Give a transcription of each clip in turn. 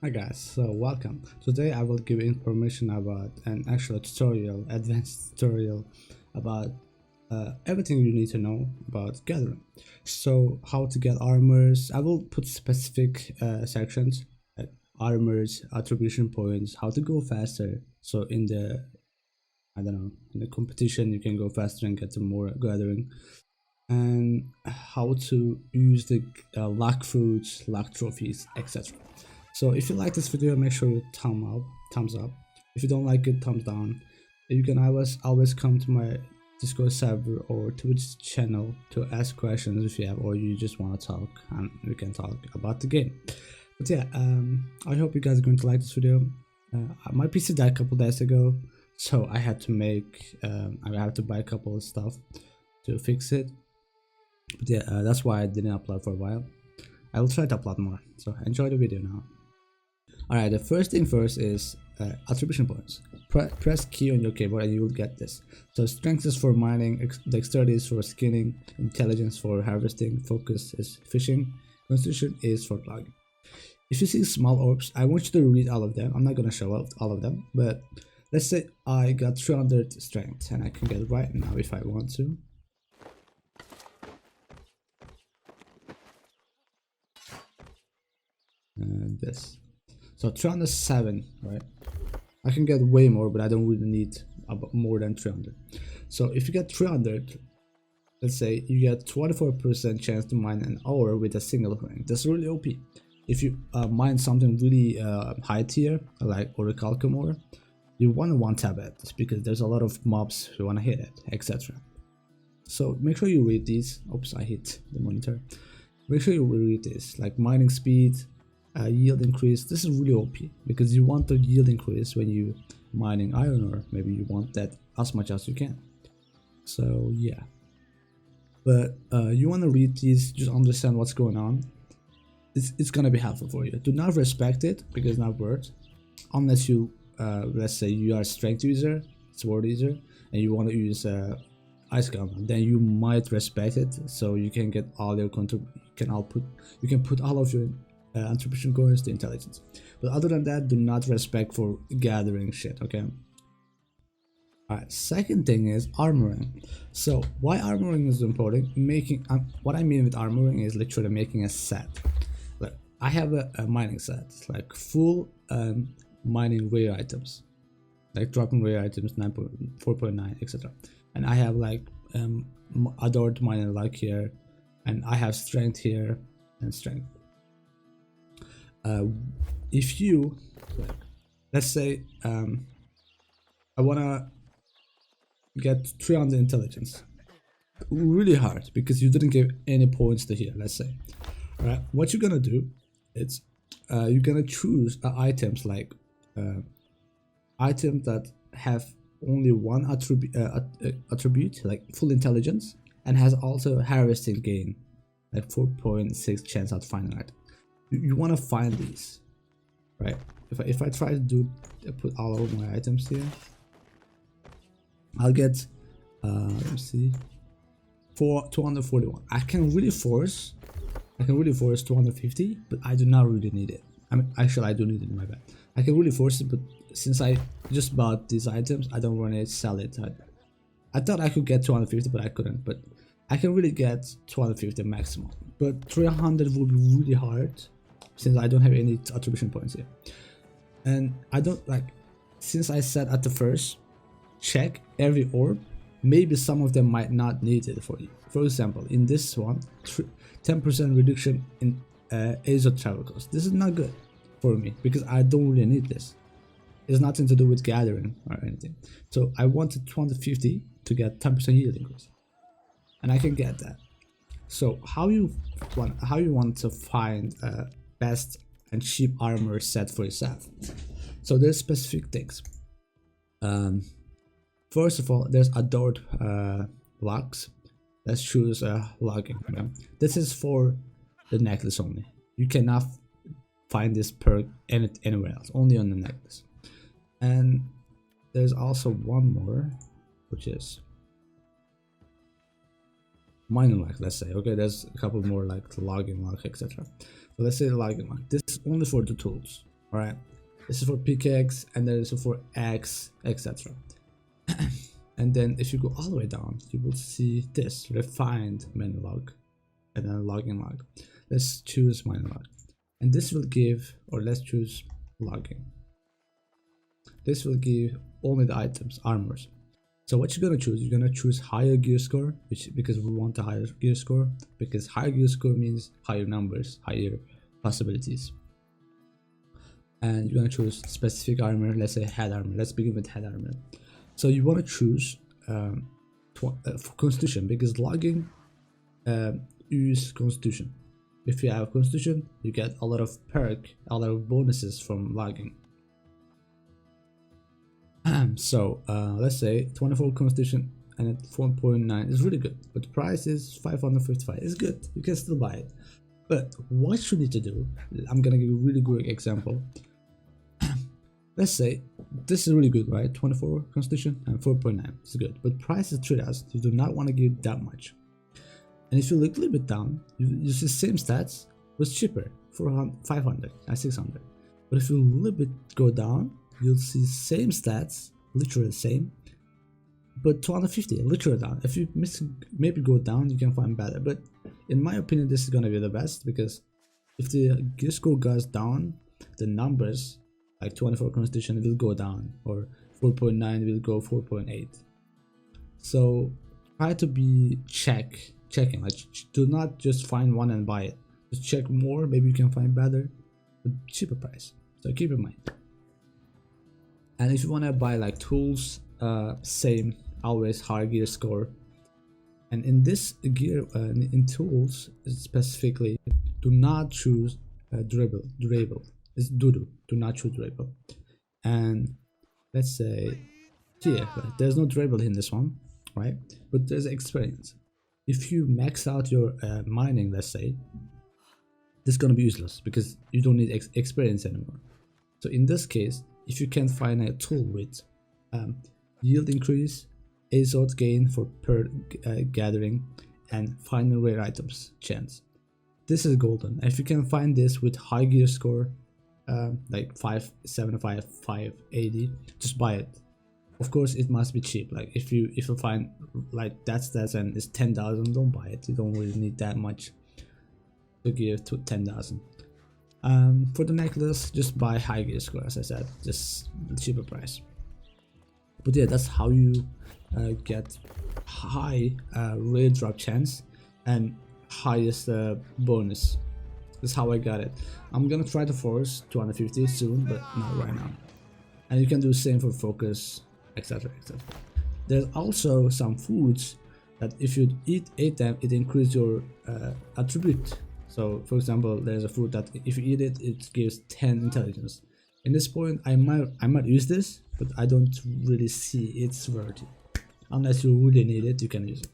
Hi guys, so welcome. Today I will give information about an actual tutorial, advanced tutorial about everything you need to know about gathering. So how to get armors, I will put specific sections like armors, attribution points, how to go faster. So in the, I don't know, in the competition you can go faster and get some more gathering. And how to use the luck fruits, luck trophies, etc. So if you like this video, make sure you thumbs up. If you don't like it, thumbs down. You can always come to my Discord server or Twitch channel to ask questions if you have, or you just want to talk, and we can talk about the game. But yeah, I hope you guys are going to like this video. My PC died a couple days ago, so I had to make I have to buy a couple of stuff to fix it. But yeah, that's why I didn't upload for a while. I will try to upload more, so enjoy the video now. Alright, the first thing first is attribution points. Press key on your keyboard and you will get this. So strength is for mining, dexterity is for skinning, intelligence for harvesting, focus is fishing, constitution is for logging. If you see small orbs, I want you to read all of them. I'm not gonna show out all of them, but let's say I got 300 strength and I can get it right now if I want to. And this, so 307, right? I can get way more, but I don't really need more than 300. So if you get 300, let's say you get 24% chance to mine an ore with a single ring. That's really OP. If you mine something really high tier like orichalcum ore, you want to one-tap it because there's a lot of mobs who want to hit it, etc. So make sure you read these. Oops, I hit the monitor. Make sure you read this, like mining speed, yield increase. This is really OP because you want the yield increase when you mining iron ore. Maybe you want that as much as you can. So yeah, but you want to read these, just understand what's going on. It's gonna be helpful for you. Do not respect it because it's not worth, unless you let's say you are a strength user, sword user, and you want to use ice gun, then you might respect it, so you can get all your you can put all of your attribution coins to intelligence. But other than that, do not respect for gathering shit, okay? Alright, second thing is armoring. So why armoring is important? What I mean with armoring is literally making a set. Like I have a mining set, like full mining rare items, like dropping rare items 4.9, etc. And I have like adored mining luck here, and I have strength here and strength. If you, let's say I wanna get 300 intelligence, really hard because you didn't give any points to here, let's say. Alright, what you're gonna do is you're gonna choose items like items that have only one attribute like full intelligence, and has also harvesting gain, like 4.6 chance at finding item. You want to find these, right? If I try to put all of my items here, I'll get let me see, 241. I can really force 250, but I do not really need it. I mean, actually I do need it, my bad. I can really force it, but since I just bought these items, I don't want to sell it. I thought I could get 250, but I couldn't. But I can really get 250 maximum, but 300 will be really hard since I don't have any attribution points here. And I don't like, since I said at the first, check every orb, maybe some of them might not need it for you. For example, in this one, 10% reduction in azoth travel cost. This is not good for me because I don't really need this. It's nothing to do with gathering or anything. So I wanted 250 to get 10% yield increase, and I can get that. So how you want to find best and cheap armor set for yourself? So there's specific things. First of all, there's adored locks. Let's choose logging. Okay? This is for the necklace only. You cannot find this perk anywhere else, only on the necklace. And there's also one more, which is mining luck, let's say. Okay, there's a couple more like logging luck, etc. So let's say logging luck. This is only for the tools, All right, this is for pickaxe, and then this is for axe, etc. And then if you go all the way down, you will see this refined menu log and then logging log. Let's choose menu log, and this will give, or let's choose logging. This will give only the items, armors. So what you're gonna choose, you're gonna choose higher gear score, because we want a higher gear score, because higher gear score means higher numbers, higher possibilities. And you're gonna choose specific armor, let's say head armor. Let's begin with head armor. So you want to choose constitution, because logging use constitution. If you have constitution, you get a lot of perk, a lot of bonuses from logging. So let's say 24 constitution and at 4.9 is really good, but the price is 555. It's good, you can still buy it. But what you need to do, I'm gonna give you a really good example. Let's say this is really good, right? 24 constitution and 4.9, it's good, but price is 3000. You do not want to give that much. And if you look a little bit down, you see the same stats was cheaper, 500 and 600. But if you a little bit go down, you'll see same stats, literally the same, but 250, literally down. If you maybe go down, you can find better. But in my opinion, this is gonna be the best, because if the gear score goes down, the numbers like 24 constitution will go down, or 4.9 will go 4.8. So try to be checking, like do not just find one and buy it. Just check more, maybe you can find better, but cheaper price. So keep in mind. And if you want to buy like tools, same, always high gear score. And in this gear, in tools specifically, do not choose durable. It's do not choose durable. And let's say here, there's no durable in this one, right? But there's experience. If you max out your mining, let's say, this is gonna be useless because you don't need experience anymore. So in this case, if you can find a tool with yield increase, azoth gain for per gathering, and final rare items chance, this is golden. If you can find this with high gear score, like 575, 580, just buy it. Of course it must be cheap. Like if you find like that's and it's 10,000, don't buy it. You don't really need that much to give to 10,000. For the necklace, just buy high gear score, as I said, just cheaper price. But yeah, that's how you get high rare drop chance and highest bonus. That's how I got it. I'm gonna try to force 250 soon, but not right now. And you can do the same for focus, etc, etc. There's also some foods that if you eat them, it increases your attribute. So for example, there's a food that if you eat it, it gives 10 intelligence. In this point, I might use this, but I don't really see its worth. Unless you really need it, you can use it.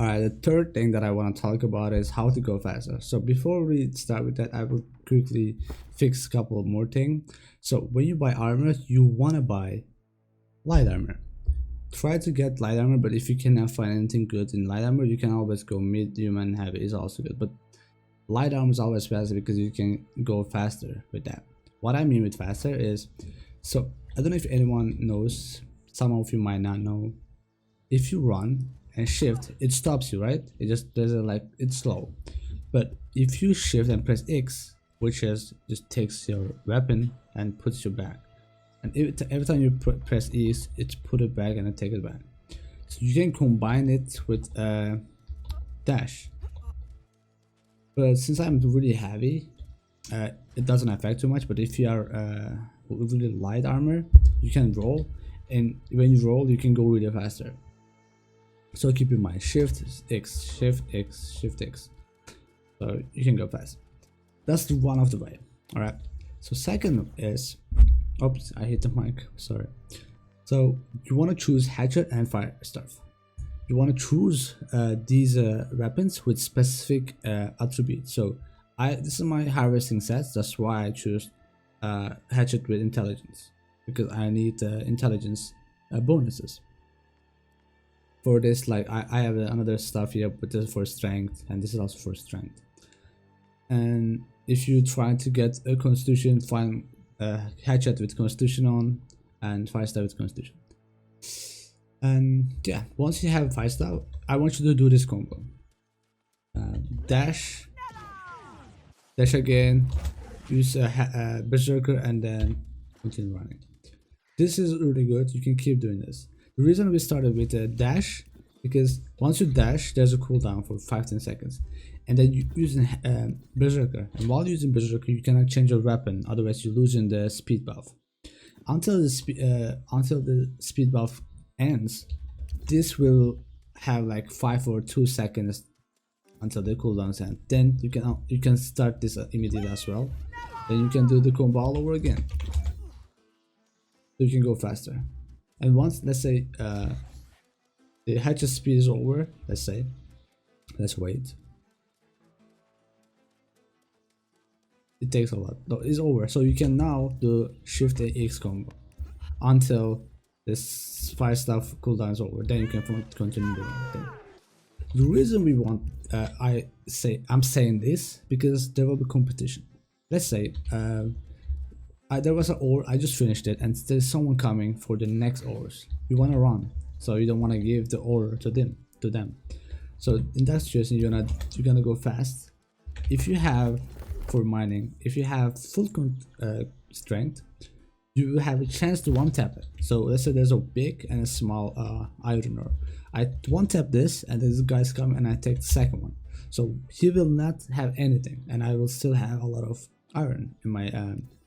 Alright, the third thing that I want to talk about is how to go faster. So before we start with that, I will quickly fix a couple more things. So when you buy armor, you want to buy light armor. Try to get light armor, but if you cannot find anything good in light armor, you can always go medium and heavy is also good. But light armor is always faster because you can go faster with that. What I mean with faster is, so I don't know if anyone knows, some of you might not know, if you run and shift, it stops you, right? It just does it like it's slow. But if you shift and press X, which is just takes your weapon and puts you back, and every time you press E, it's put it back and then take it back. So you can combine it with dash. But since I'm really heavy, it doesn't affect too much. But if you are really light armor, you can roll, and when you roll, you can go really faster. So keep in mind, shift X, shift X, shift X. So you can go fast. That's one of the way. All right. So second is, oops, I hit the mic. Sorry. So you want to choose hatchet and fire stuff. You want to choose these weapons with specific attributes. So this is my harvesting sets. That's why I choose hatchet with intelligence, because I need intelligence bonuses. For this, like I have another stuff here, but this is for strength, and this is also for strength. And if you try to get a constitution, find hatchet with constitution on and 5-star with constitution. And yeah, once you have 5-star, I want you to do this combo. Dash again, use a berserker, and then continue running. This is really good. You can keep doing this. The reason we started with a dash, because once you dash, there's a cooldown for 5-10 seconds, and then you using berserker, and while using berserker you cannot change your weapon, otherwise you're losing the speed buff. Until the speed buff ends, this will have like 5 or 2 seconds until the cooldowns end. Then you can start this immediately as well. Then you can do the combo all over again. So you can go faster. And once, let's say the hatchet speed is over, let's wait. It takes a lot. No, it's over. So you can now do Shift AX combo until this 5-star cooldown is over. Then you can continue doing it. The reason we want, I'm saying this because there will be competition. Let's say there was an ore, I just finished it, and there's someone coming for the next ores. You want to run, so you don't want to give the ore to them. So in that situation, you're gonna go fast. If you have, for mining, if you have full strength, you will have a chance to one tap it. So let's say there's a big and a small iron ore. I one tap this, and this guy's coming, and I take the second one. So he will not have anything, and I will still have a lot of iron in my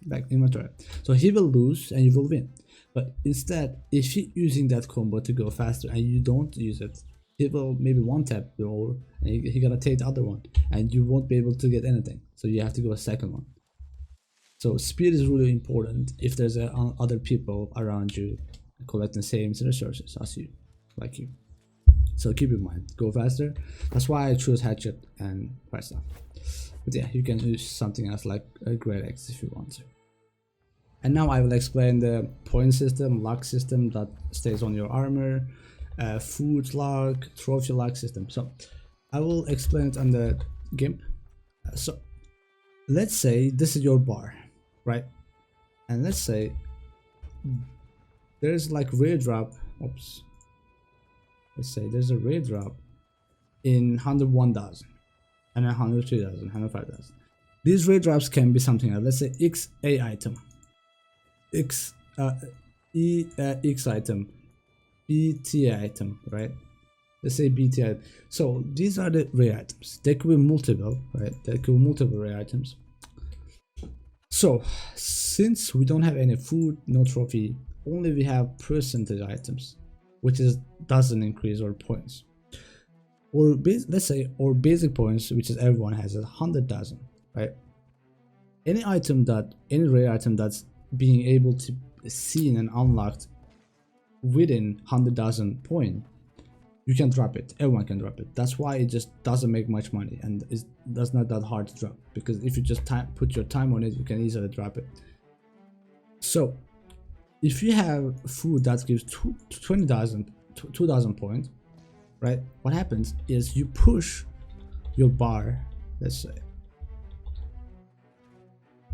back inventory. So he will lose, and you will win. But instead, if you're using that combo to go faster, and you don't use it, he will maybe one tap the ore, and he gonna take the other one, and you won't be able to get anything. So you have to go a second one. So speed is really important if there's other people around you collecting the same resources as you, like you. So keep in mind, go faster. That's why I choose hatchet and 5-star. But yeah, you can use something else like a great X if you want to. And now I will explain the point system, luck system that stays on your armor, food luck, trophy luck system. So I will explain it on the GIMP. So let's say this is your bar, right? And let's say there's like rare drop. Oops. Let's say there's a rare drop in 101,000 and 103,000, 105,000. These rare drops can be something else. Let's say XA item, X item, BT item, right? Let's say BT item. So these are the rare items. There could be multiple, right? There could be multiple rare items. So since we don't have any food, no trophy, only we have percentage items, which doesn't increase our points. Or let's say our basic points, which is everyone has 100,000, right? Any rare item that's being able to be seen and unlocked within 100,000 point, you can drop it. Everyone can drop it. That's why it just doesn't make much money, and that's not that hard to drop, because if you just put your time on it, you can easily drop it. So if you have food that gives 2,000 points, right? What happens is you push your bar. Let's say,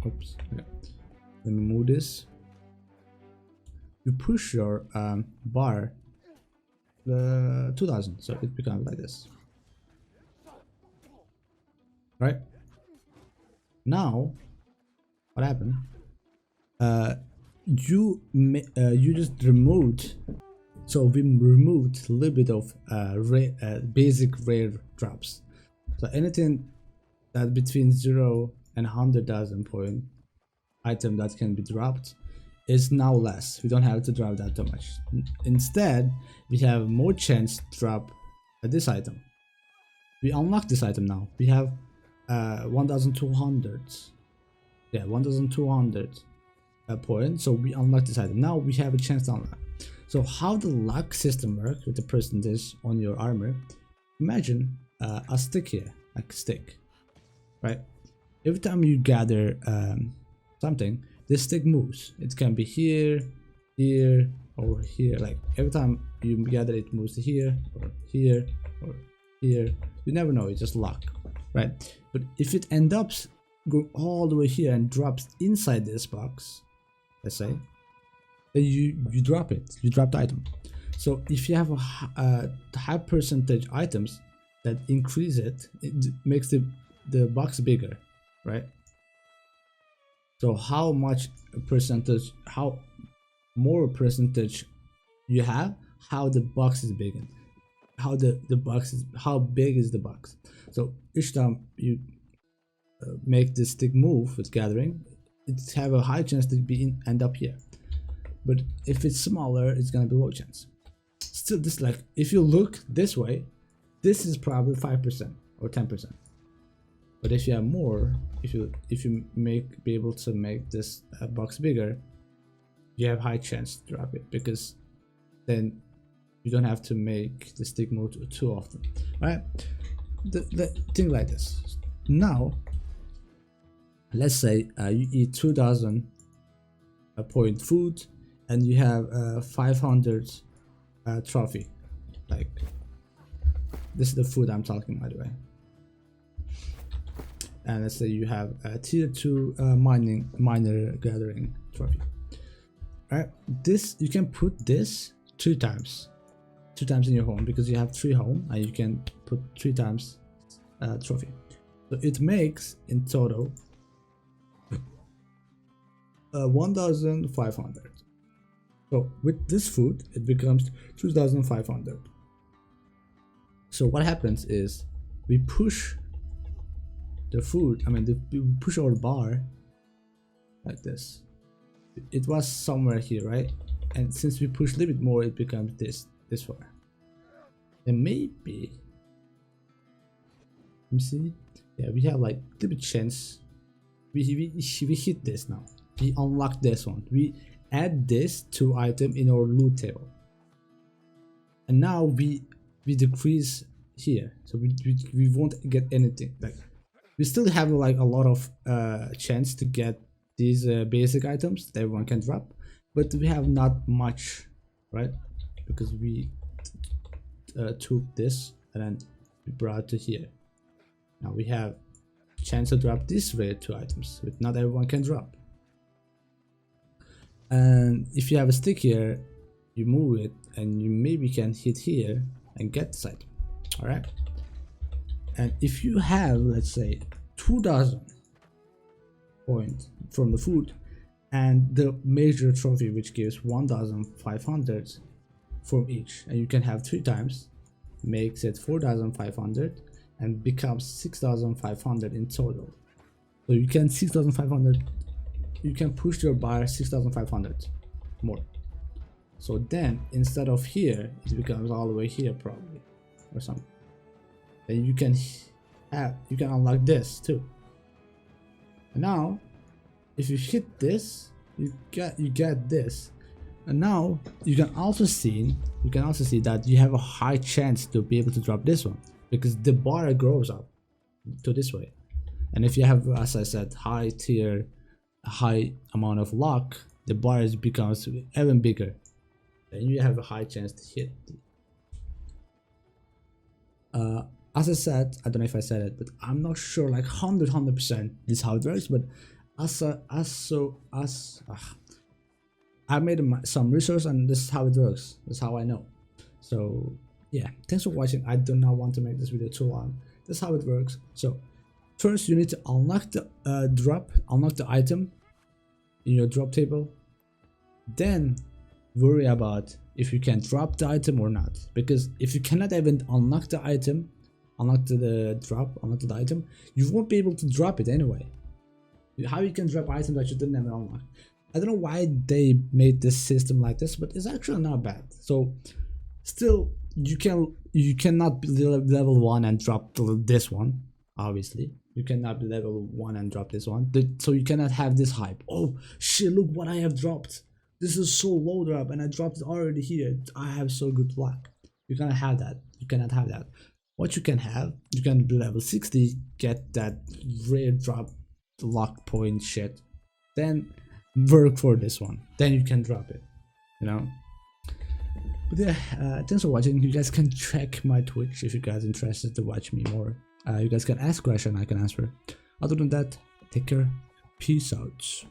oops, okay. Let me move this. You push your bar 2,000, so it becomes like this, right? Now what happened? You just removed, so we removed a little bit of basic rare drops. So anything that between 0 and 100,000 point item that can be dropped is now less. We don't have to drop that too much. Instead, we have more chance to drop this item. We unlock this item now. We have 1,200. Yeah, 1,200 points. So we unlock this item. Now we have a chance to unlock. So how the luck system works with the percentage on your armor? Imagine a stick here, like a stick, right? Every time you gather something, this stick moves. It can be here, here, or here. Like every time you gather, it moves to here, or here, or here. You never know. It's just luck, right? But if it ends up go all the way here and drops inside this box, let's say, then you drop it. You drop the item. So if you have a high percentage items that increase it, it makes the box bigger, right? So how much percentage, how more percentage you have, how the box is bigger, how the box is, how big is the box. So each time you make this stick move with gathering, it have a high chance to end up here. But if it's smaller, it's gonna be low chance. Still, this, like, if you look this way, this is probably 5% or 10%. But if you have more, if you be able to make this box bigger, you have high chance to drop it, because then you don't have to make the stick move too often, right? The thing like this. Now, let's say you eat 2,000 point food, and you have 500 trophy. Like, this is the food I'm talking, by the way. And let's say you have a tier 2 miner gathering trophy. Alright, this, you can put this 2 times in your home, because you have 3 home and you can put 3 times trophy. So it makes in total 1,500. So with this food, it becomes 2,500. So what happens is we push the food, we push our bar like this. It was somewhere here, right? And since we push a little bit more, it becomes this far. And maybe, let me see. Yeah, we have like a little bit chance. We hit this now. We unlock this one. We add this 2 item in our loot table. And now we decrease here, so we won't get anything. Like, we still have like a lot of chance to get these basic items that everyone can drop, but we have not much, right? Because we took this and then we brought it to here. Now we have chance to drop this rare 2 items, but not everyone can drop. And if you have a stick here, you move it and you maybe can hit here and get this item. All right. And if you have, let's say, 2,000 points from the food and the major trophy, which gives 1,500 from each, and you can have 3 times, makes it 4,500 and becomes 6,500 in total. So you can 6,500, you can push your bar 6,500 more. So then instead of here, it becomes all the way here probably, or something. Then you can unlock this too. And now if you hit this, you get this. And now you can also see that you have a high chance to be able to drop this one, because the bar grows up to this way. And if you have, as I said, high tier, high amount of luck, the bar becomes even bigger, and you have a high chance to hit. As I said, I don't know if I said it, but I'm not sure like 100% this is how it works. But I made some research, and this is how it works. That's how I know. So yeah, thanks for watching. I do not want to make this video too long. This is how it works. So first you need to unlock the unlock the item in your drop table. Then worry about if you can drop the item or not, because if you cannot even unlock the item, unlock the item, you won't be able to drop it anyway. How you can drop items that you didn't even unlock? I don't know why they made this system like this, but it's actually not bad. So still, you cannot be level 1 and drop this one. Obviously you cannot be level 1 and drop this one, so you cannot have this hype. Oh shit, look what I have dropped. This is so low drop and I dropped it already here. I have so good luck. You cannot have that. You cannot have that. What you can have, you can be level 60, get that rare drop luck point shit, then work for this one, then you can drop it, you know. But yeah, thanks for watching. You guys can check my Twitch if you guys are interested to watch me more. You guys can ask questions, I can answer. Other than that, Take care. Peace out.